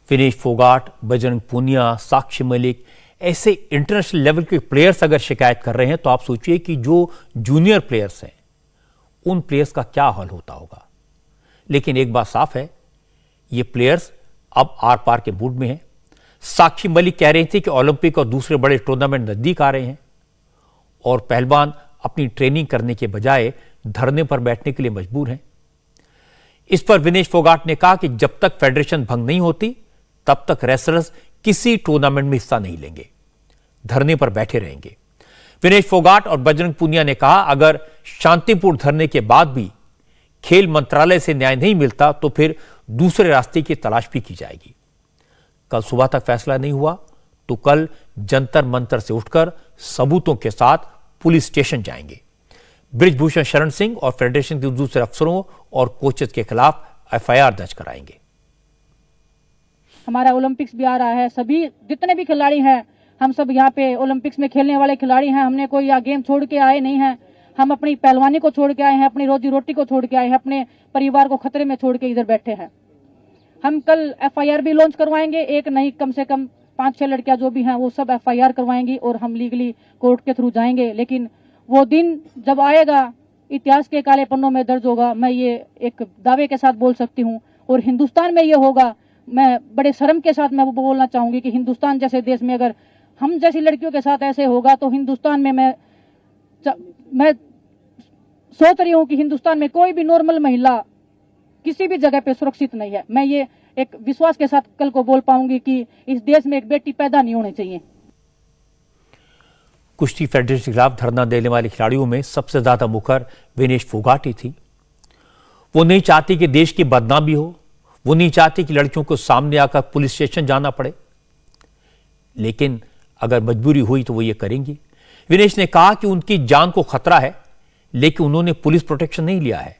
विनेश फोगाट, बजरंग पूनिया, साक्षी मलिक ऐसे international level के players अगर शिकायत कर रहे हैं तो आप सोचिए कि जो जूनियर प्लेयर्स हैं उन प्लेयर्स का क्या हाल होता होगा। लेकिन एक बात साफ है, ये प्लेयर्स अब आर पार के मूड में हैं। साक्षी मलिक कह रहे थे कि ओलंपिक और दूसरे बड़े टूर्नामेंट नजदीक आ रहे हैं और पहलवान अपनी ट्रेनिंग करने के बजाय धरने पर बैठने के लिए मजबूर हैं। इस पर विनेश फोगाट ने कहा कि जब तक फेडरेशन भंग नहीं होती तब तक रेसलर्स किसी टूर्नामेंट में हिस्सा नहीं लेंगे, धरने पर बैठे रहेंगे। विनेश फोगाट और बजरंग पूनिया ने कहा, अगर शांतिपूर्ण धरने के बाद भी खेल मंत्रालय से न्याय नहीं मिलता तो फिर दूसरे रास्ते की तलाश भी की जाएगी। कल सुबह तक फैसला नहीं हुआ तो कल जंतर मंतर से उठकर सबूतों के साथ पुलिस स्टेशन जाएंगे। बृजभूषण शरण सिंह और फेडरेशन के दूसरे अफसरों और कोचेस के खिलाफ एफआईआर दर्ज कराएंगे। हमारा ओलंपिक्स भी आ रहा है, सभी जितने भी खिलाड़ी हैं हम सब यहाँ पे ओलंपिक्स में खेलने वाले खिलाड़ी हैं। हमने कोई यहाँ गेम छोड़ के आए नहीं हैं, हम अपनी पहलवानी को छोड़ के आए हैं, अपनी रोजी रोटी को छोड़ के आए हैं, अपने परिवार को खतरे में छोड़ के इधर बैठे हैं। हम कल एफआईआर भी लॉन्च करवाएंगे, एक नहीं कम से कम 5-6 लड़कियां जो भी हैं वो सब एफआईआर करवाएंगी और हम लीगली कोर्ट के थ्रू जाएंगे। लेकिन वो दिन जब आएगा इतिहास के काले पन्नों में दर्ज होगा, मैं ये एक दावे के साथ बोल सकती हूँ। और हिंदुस्तान में ये होगा, मैं बड़े शर्म के साथ मैं वो बोलना चाहूंगी कि हिंदुस्तान जैसे देश में अगर हम जैसी लड़कियों के साथ ऐसे होगा तो हिंदुस्तान में मैं सोच रही हूँ कि हिंदुस्तान में कोई भी नॉर्मल महिला किसी भी जगह पे सुरक्षित नहीं है। मैं ये एक विश्वास के साथ कल को बोल पाऊंगी कि इस देश में एक बेटी पैदा नहीं होनी चाहिए। कुश्ती फेडरेशन के खिलाफ धरना देने वाले खिलाड़ियों में सबसे ज्यादा मुखर विनेश फोगाट ही थी। वो नहीं चाहती कि देश की बदनामी हो, वो नहीं चाहती कि लड़कियों को सामने आकर पुलिस स्टेशन जाना पड़े, लेकिन अगर मजबूरी हुई तो वो ये करेंगी। विनेश ने कहा कि उनकी जान को खतरा है, लेकिन उन्होंने पुलिस प्रोटेक्शन नहीं लिया है।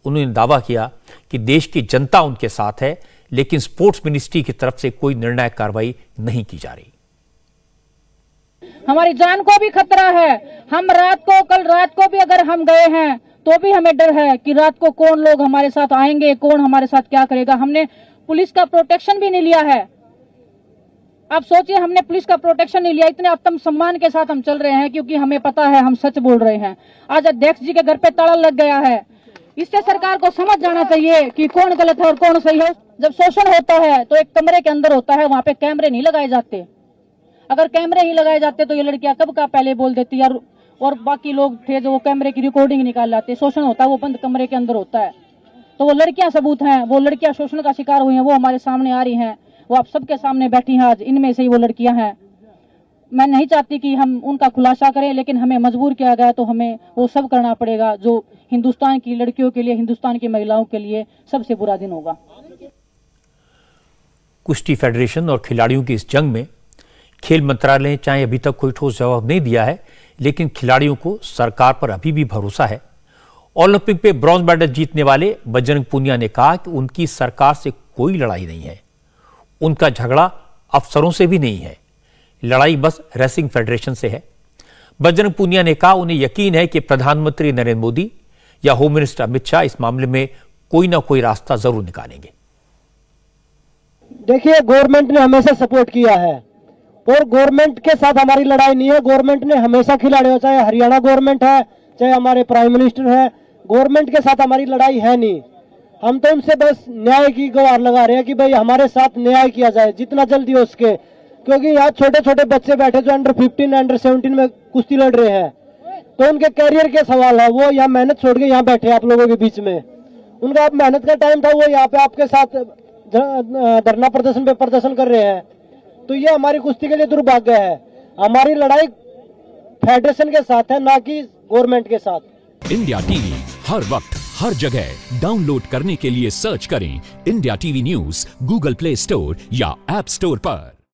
उन्होंने दावा किया कि देश की जनता उनके साथ है, लेकिन स्पोर्ट्स मिनिस्ट्री की तरफ से कोई निर्णायक कार्रवाई नहीं की जा रही। हमारी जान को भी खतरा है। हम कल रात को भी अगर हम गए हैं तो भी हमें डर है कि रात को कौन लोग हमारे साथ आएंगे, कौन हमारे साथ क्या करेगा। हमने पुलिस का प्रोटेक्शन भी नहीं लिया है। आप सोचिए, हमने पुलिस का प्रोटेक्शन नहीं लिया, इतने आत्मसम्मान के साथ हम चल रहे हैं क्योंकि हमें पता है हम सच बोल रहे हैं। आज अध्यक्ष जी के घर पे ताला लग गया है। इससे सरकार को समझ जाना चाहिए कि कौन गलत है और कौन सही है। जब शोषण होता है तो एक कमरे के अंदर होता है, वहां पे कैमरे नहीं लगाए जाते। अगर कैमरे ही लगाए जाते तो ये लड़कियां कब का पहले बोल देती यार, और बाकी लोग थे जो वो कैमरे की रिकॉर्डिंग निकाल लाते। शोषण होता है वो बंद कमरे के अंदर होता है। तो वो लड़कियां सबूत हैं, वो लड़कियां शोषण का शिकार हुई हैं, वो हमारे सामने आ रही हैं, वो आप सबके सामने बैठी हैं आज। इनमें से ही वो लड़कियां हैं। मैं नहीं चाहती कि हम उनका खुलासा करें, लेकिन हमें मजबूर किया गया तो हमें वो सब करना पड़ेगा जो हिंदुस्तान की लड़कियों के लिए, हिंदुस्तान की महिलाओं के लिए सबसे बुरा दिन होगा। कुश्ती फेडरेशन और खिलाड़ियों की इस जंग में खेल मंत्रालय ने चाहे अभी तक कोई ठोस जवाब नहीं दिया है, लेकिन खिलाड़ियों को सरकार पर अभी भी भरोसा है। ओलंपिक में ब्रॉन्ज मेडल जीतने वाले बजरंग पूनिया ने कहा कि उनकी सरकार से कोई लड़ाई नहीं है, उनका झगड़ा अफसरों से भी नहीं है, लड़ाई बस रेसलिंग फेडरेशन से है। बजरंग पूनिया ने कहा उन्हें यकीन है कि प्रधानमंत्री नरेंद्र मोदी या होम मिनिस्टर अमित शाह इस मामले में कोई ना कोई रास्ता जरूर निकालेंगे। देखिए, गवर्नमेंट ने हमेशा सपोर्ट किया है और गवर्नमेंट के साथ हमारी लड़ाई नहीं है। गवर्नमेंट ने हमेशा खिलाड़ियों, चाहे हरियाणा गवर्नमेंट है, चाहे हमारे प्राइम मिनिस्टर है, गवर्नमेंट के साथ हमारी लड़ाई है नहीं। हम तो उनसे बस न्याय की गुहार लगा रहे हैं कि भाई हमारे साथ न्याय किया जाए जितना जल्दी हो सके, क्योंकि यहाँ छोटे छोटे बच्चे बैठे जो अंडर 15, अंडर 17 में कुश्ती लड़ रहे हैं, तो उनके कैरियर के सवाल है। वो यहाँ मेहनत छोड़ के यहाँ बैठे आप लोगों के बीच में, उनका अब मेहनत का टाइम था, वो यहाँ पे आपके साथ धरना प्रदर्शन पे प्रदर्शन कर रहे हैं। तो ये हमारी कुश्ती के लिए दुर्भाग्य है। हमारी लड़ाई फेडरेशन के साथ है, ना कि गवर्नमेंट के साथ। इंडिया टीवी हर वक्त हर जगह डाउनलोड करने के लिए सर्च करें India TV news Google play store या ऐप स्टोर पर।